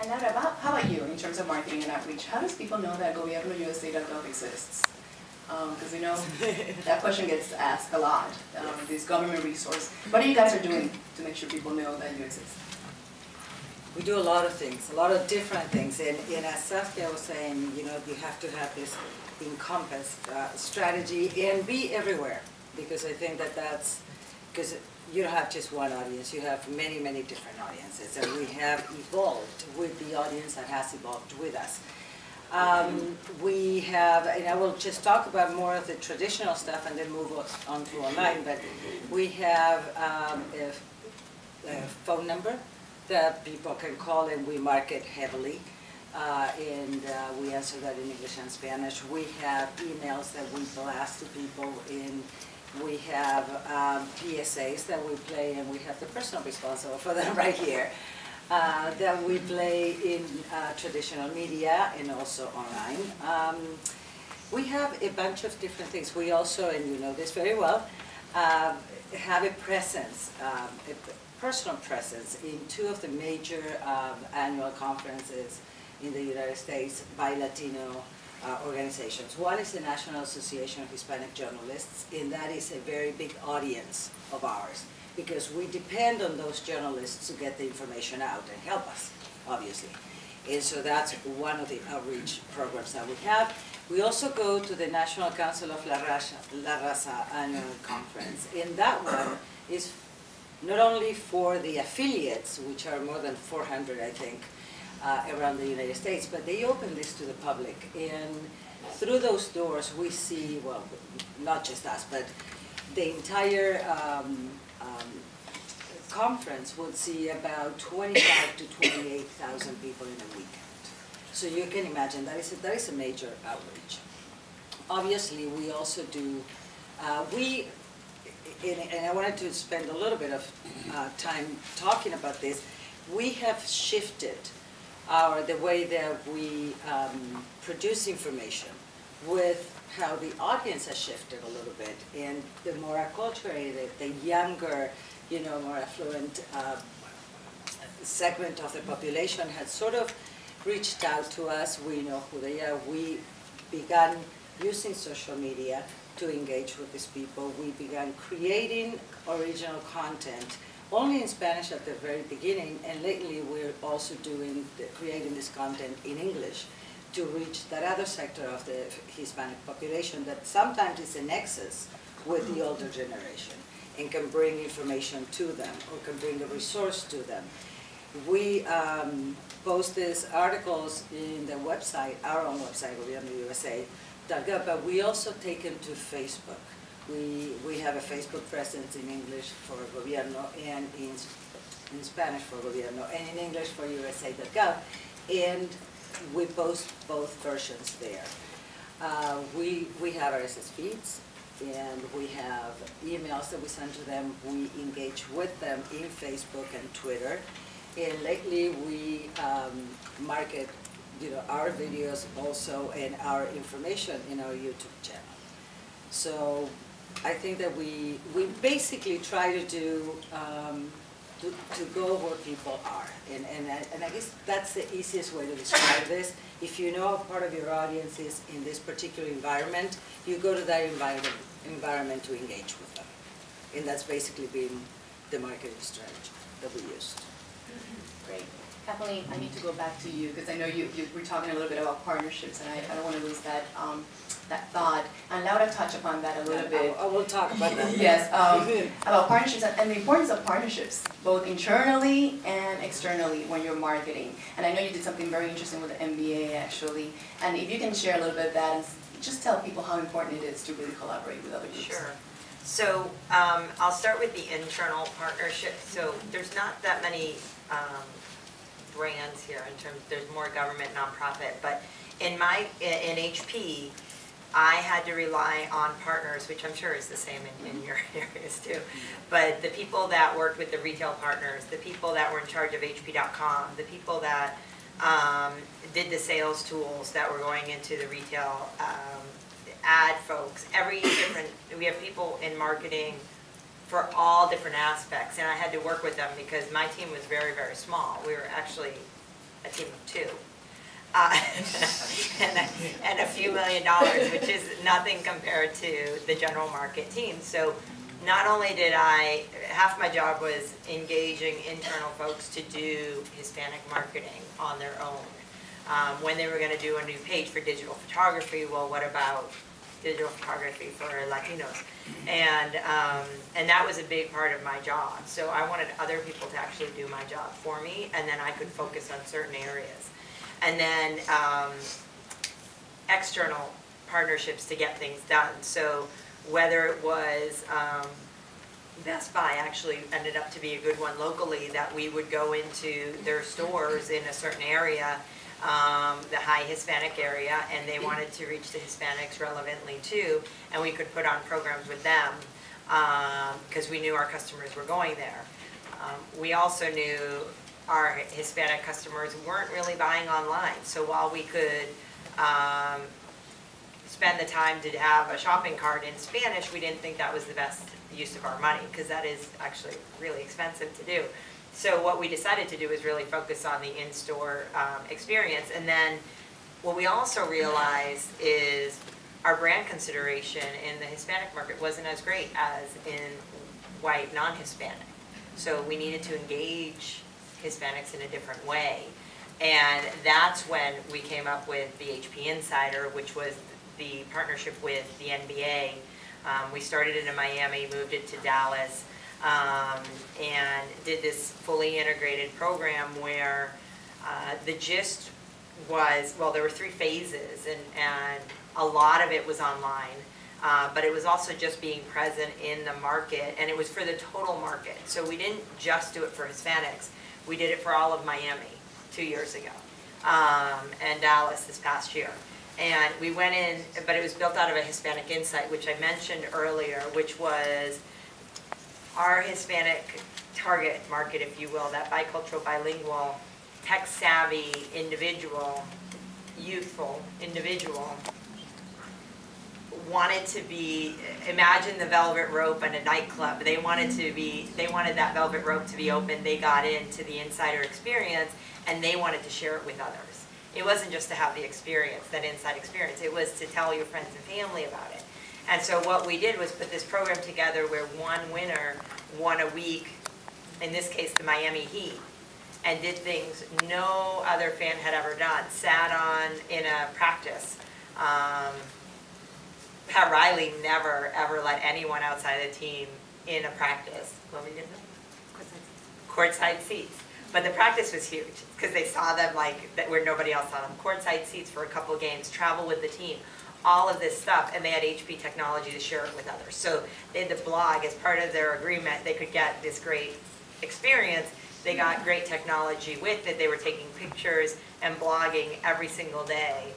And Laura, how about you in terms of marketing and outreach? How does people know that gobiernoUSA.gov exists? Because we know that question gets asked a lot, this government resource. What are you guys are doing to make sure people know that you exist? We do a lot of things, a lot of different things. And as Saskia was saying, you know, you have to have this encompassed strategy and be everywhere. Because I think that that's, because you don't have just one audience, you have many, many different audiences. And we have evolved with the audience that has evolved with us. We have, and I will just talk about more of the traditional stuff and then move on to online, but we have a phone number that people can call, and we market heavily. And we answer that in English and Spanish. We have emails that we blast to people in. We have PSAs that we play, and we have the person responsible for them right here, that we play in traditional media and also online. We have a bunch of different things. We also, and you know this very well, have a presence, a personal presence in two of the major annual conferences in the United States by Latino organizations. One is the National Association of Hispanic Journalists, and that is a very big audience of ours because we depend on those journalists to get the information out and help us, obviously. And so that's one of the outreach programs that we have. We also go to the National Council of La Raza annual conference, and that one is not only for the affiliates, which are more than 400, I think, around the United States, but they open this to the public. And through those doors, we see, well, not just us, but the entire conference would see about 25 to 28,000 people in a weekend. So you can imagine that is a major outreach. Obviously, we also do, and I wanted to spend a little bit of time talking about this. We have shifted the way that we produce information with how the audience has shifted a little bit, and the more acculturated, the younger, you know, more affluent segment of the population had sort of reached out to us. We know who they are. We began using social media to engage with these people. We began creating original content only in Spanish at the very beginning, and lately we're also creating this content in English to reach that other sector of the Hispanic population that sometimes is a nexus with the older generation and can bring information to them or can bring a resource to them. We post these articles in the website, our own website, gobiernoUSA.gov, but we also take them to Facebook. We have a Facebook presence in English for Gobierno and in Spanish for Gobierno and in English for USA.gov, and we post both versions there. We have RSS feeds, and we have emails that we send to them. We engage with them in Facebook and Twitter, and lately we market, you know, our videos also and our information in our YouTube channel. So I think that we basically try to do to go where people are, and I guess that's the easiest way to describe this. If you know part of your audience is in this particular environment, you go to that environment to engage with them, and that's basically been the marketing strategy that we used. Great. Kathleen, I need to go back to you because I know you were talking a little bit about partnerships, and I don't want to lose that that thought. And Laura touched upon that a little bit. I will talk about that. Yes, about partnerships and the importance of partnerships, both internally and externally when you're marketing. And I know you did something very interesting with the MBA actually. And if you can share a little bit of that and just tell people how important it is to really collaborate with other groups. Sure. So I'll start with the internal partnership. So there's not that many brands here in terms, there's more government, nonprofit, but in HP, I had to rely on partners, which I'm sure is the same in your areas too, but the people that worked with the retail partners, the people that were in charge of HP.com, the people that did the sales tools that were going into the retail ad folks, we have people in marketing for all different aspects, and I had to work with them because my team was very, very small. We were actually a team of 2. Uh, and a few $1 million, which is nothing compared to the general market team. So not only did half my job was engaging internal folks to do Hispanic marketing on their own. When they were going to do a new page for digital photography, well, what about digital photography for Latinos? And that was a big part of my job. So I wanted other people to actually do my job for me, and then I could focus on certain areas. And then external partnerships to get things done. So whether it was Best Buy actually ended up to be a good one locally, that we would go into their stores in a certain area, the high Hispanic area, and they wanted to reach the Hispanics relevantly too, and we could put on programs with them because we knew our customers were going there. We also knew our Hispanic customers weren't really buying online, so while we could spend the time to have a shopping cart in Spanish, we didn't think that was the best use of our money, because that is actually really expensive to do. So what we decided to do is really focus on the in-store experience. And then what we also realized is our brand consideration in the Hispanic market wasn't as great as in white non-Hispanic. So we needed to engage Hispanics in a different way. And that's when we came up with the HP Insider, which was the partnership with the NBA. We started it in Miami, moved it to Dallas, and did this fully integrated program where the gist was, well, there were 3 phases, and a lot of it was online, but it was also just being present in the market, and it was for the total market. So we didn't just do it for Hispanics, we did it for all of Miami 2 years ago, and Dallas this past year. And we went in, but it was built out of a Hispanic Insight, which I mentioned earlier, which was our Hispanic target market, if you will, that bicultural, bilingual, tech-savvy individual, youthful individual, wanted to be, imagine the velvet rope in a nightclub. They wanted that velvet rope to be open. They got into the insider experience, and they wanted to share it with others. It wasn't just to have the experience, that inside experience. It was to tell your friends and family about it. And so what we did was put this program together where one winner won a week, in this case the Miami Heat, and did things no other fan had ever done. Sat on in a practice. Pat Riley never ever let anyone outside the team in a practice. What were you going to say? Courtside seats. But the practice was huge because they saw them like that where nobody else saw them. Courtside seats for a couple of games, travel with the team, all of this stuff, and they had HP technology to share it with others. So they had the blog as part of their agreement. They could get this great experience. They got great technology with it. They were taking pictures and blogging every single day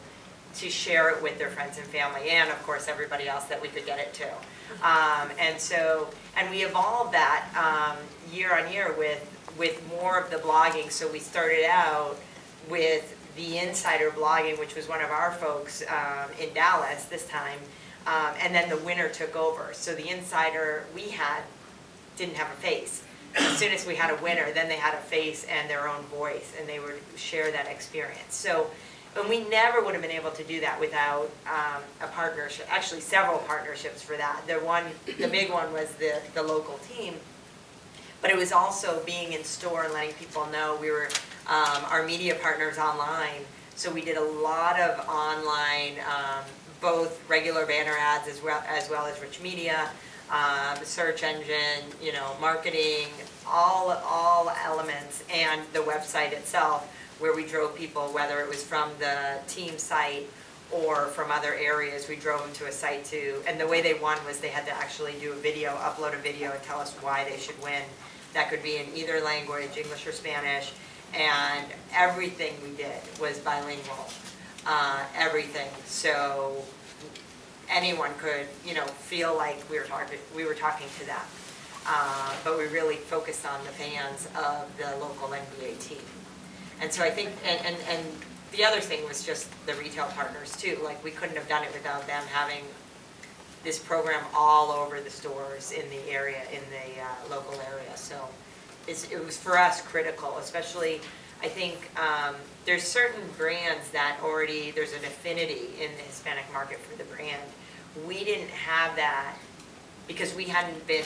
to share it with their friends and family, and of course everybody else that we could get it to. And we evolved that year on year with more of the blogging. So we started out with the insider blogging, which was one of our folks in Dallas this time, and then the winner took over. So the insider we had didn't have a face. As soon as we had a winner, then they had a face and their own voice, and they would share that experience. So, and we never would have been able to do that without a partnership, actually several partnerships for that. The big one was the local team. But it was also being in store and letting people know. We were our media partners online, so we did a lot of online, both regular banner ads as well as rich media, search engine, marketing, all elements, and the website itself, where we drove people, whether it was from the team site or from other areas. We drove them to a site too, and the way they won was they had to actually do a video, upload a video, and tell us why they should win. That could be in either language, English or Spanish, and everything we did was bilingual, everything. So anyone could, feel like we were talking to them. But we really focused on the fans of the local NBA team. And so I think, and the other thing was just the retail partners too. Like, we couldn't have done it without them having this program all over the stores in the area, in the local area. So it was for us critical, especially I think there's certain brands that already, there's an affinity in the Hispanic market for the brand. We didn't have that because we hadn't been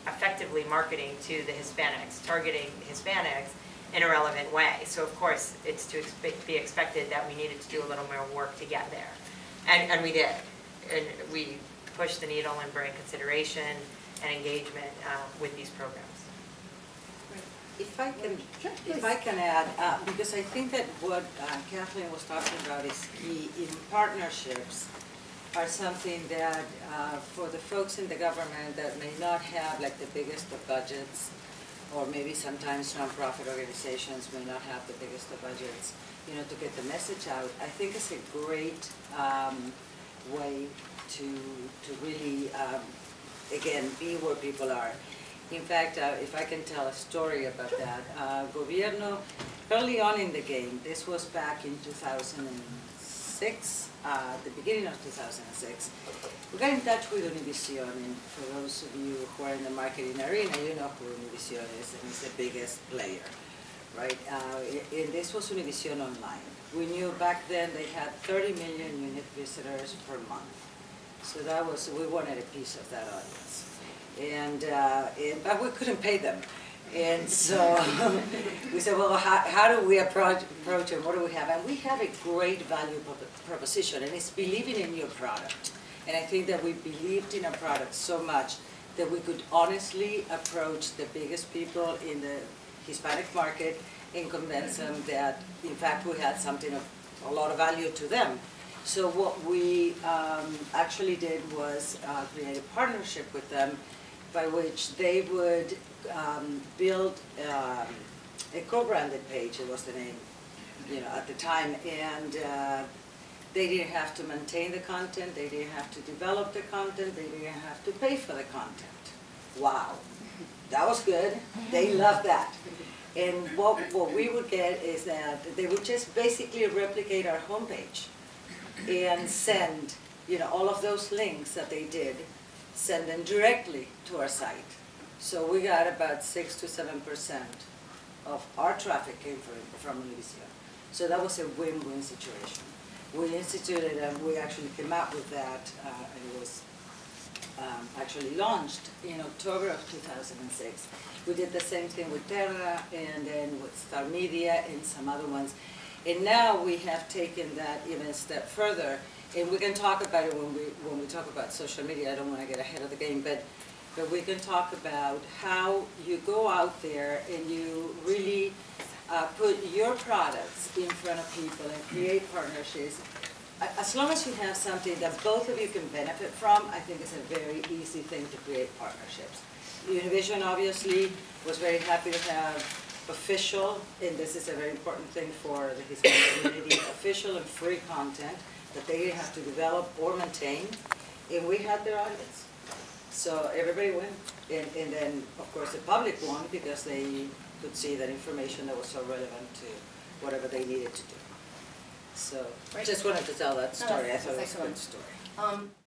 effectively marketing to the Hispanics, targeting Hispanics in a relevant way. So of course, it's to be expected that we needed to do a little more work to get there. And we did. And we pushed the needle in brand consideration and engagement with these programs. If I can add, because I think that what Kathleen was talking about is key in partnerships are something that for the folks in the government that may not have like the biggest of budgets, or maybe sometimes nonprofit organizations may not have the biggest of budgets, you know, to get the message out, I think it's a great way to really, again, be where people are. In fact, if I can tell a story about that, Gobierno, early on in the game, this was back in 2006, the beginning of 2006, we got in touch with Univision, and for those of you who are in the marketing arena, you know who Univision is, and it's the biggest player, right? And this was Univision Online. We knew back then they had 30 million unique visitors per month. So that was, we wanted a piece of that audience. But we couldn't pay them. And so we said, well, how do we approach it? What do we have? And we have a great value proposition, and it's believing in your product. And I think that we believed in our product so much that we could honestly approach the biggest people in the Hispanic market and convince them that, in fact, we had something of a lot of value to them. So what we actually did was create a partnership with them by which they would build a co-branded page, it was the name, you know, at the time, and they didn't have to maintain the content, they didn't have to develop the content, they didn't have to pay for the content. Wow, that was good. They loved that. And what we would get is that they would just basically replicate our homepage and send, you know, all of those links that they did, send them directly to our site. So we got about 6 to 7% of our traffic came from Univision. So that was a win-win situation. We instituted and we actually came out with that, and it was actually launched in October of 2006. We did the same thing with Terra and then with Star Media and some other ones. And now we have taken that even a step further, and we can talk about it when we talk about social media. I don't want to get ahead of the game, but we can talk about how you go out there and you really put your products in front of people and create partnerships. As long as you have something that both of you can benefit from, I think it's a very easy thing to create partnerships. Univision obviously was very happy to have official, and this is a very important thing for the Hispanic community, official and free content that they didn't have to develop or maintain, and we had their audience. So everybody won, and then of course the public won because they could see that information that was so relevant to whatever they needed to do. So I just wanted to tell that story. I thought it was a good story.